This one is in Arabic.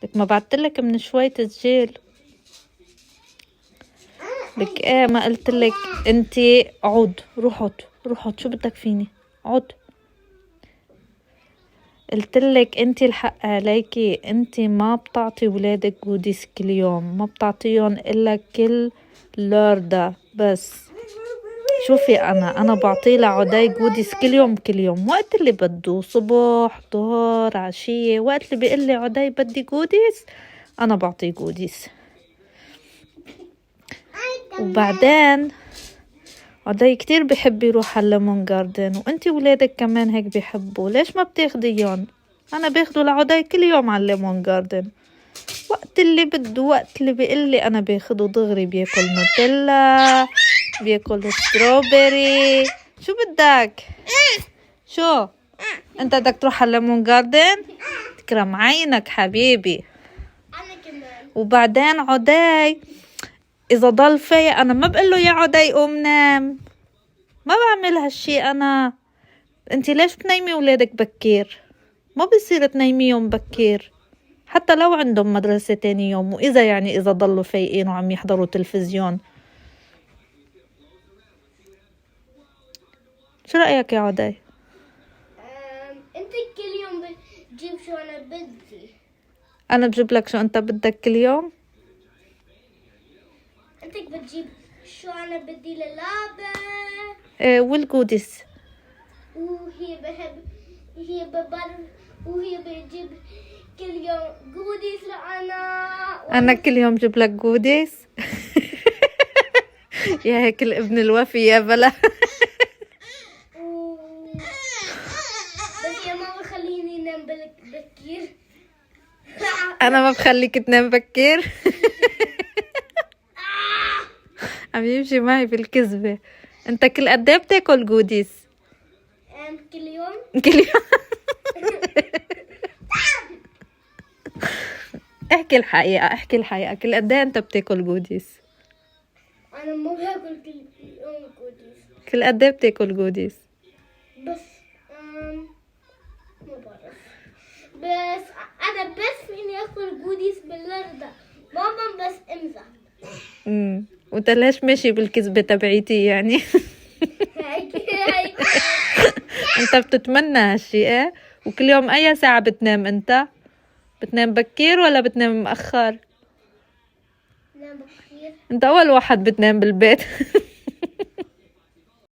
لك ما بعتلك من شوي تسجيل. لك ايه ما قلتلك انتي عود. روح عود شو بدك فيني؟ عود. قلتلك انتي الحق عليكي، انتي ما بتعطي ولادك جوديس كل يوم، ما بتعطيهم الا كل لوردا بس. شوفي انا بعطيه لعدي جوديس كل يوم وقت اللي بده، صبح ظهر عشية، وقت اللي بيقلي عدي بدي جوديس انا بعطيه جوديس. وبعدين عدي كتير بحب يروح على الليمون جاردن، وانتي ولادك كمان هيك بيحبوا، ليش ما بتاخديهم؟ انا باخده لعدي كل يوم على الليمون جاردن، وقت اللي بده، وقت اللي بيقلي انا باخده دغري، بياكل نوتيلا، بياكل ستروبري. شو بدك؟ شو انت بدك تروح على الليمون جاردن؟ تكرم عينك حبيبي. انا كمان. وبعدين عدي اذا ضل فايق انا ما بقله يا عدي قوم نام، ما بعمل هالشي انا. انتي ليش بتنيمي ولادك بكير؟ ما بيصير تنيميهم بكير حتى لو عندهم مدرسة تاني يوم، واذا يعني اذا ضلوا فايقين وعم يحضروا تلفزيون. شو رأيك يا عدي؟ انت كل يوم بتجيب شو انا بدي. انا بجيب لك شو انت بدك كل يوم. انت بتجيب شو انا بدي للعبة. والجودس. وهي وهي بتجيب كل يوم جوديس لأنا. انا كل يوم جيب لك جودس. يا هيك الابن الوفي يا بلا. بس يا ماما خليني انام بكير. انا ما بخليك تنام بكير. عم يمشي معي بالكذبة. انت كل قد ايه بتاكل جوديس؟ كل يوم. كل يوم. احكي الحقيقة كل قد ايه انت بتاكل جوديس؟ انا ما باكل كل يوم جوديس. كل قد ايه بتاكل جوديس؟ بس ما بعرف. بس انا بس فيني اكل جوديس بالوردة، ماما بس امزح. وانت ليش ماشي بالكذبة تبعيتي يعني؟ هيك. انت بتتمنى هالشي ايه؟ وكل يوم اي ساعة بتنام انت؟ بتنام بكير ولا بتنام مأخر؟ نام بكير. انت اول واحد بتنام بالبيت.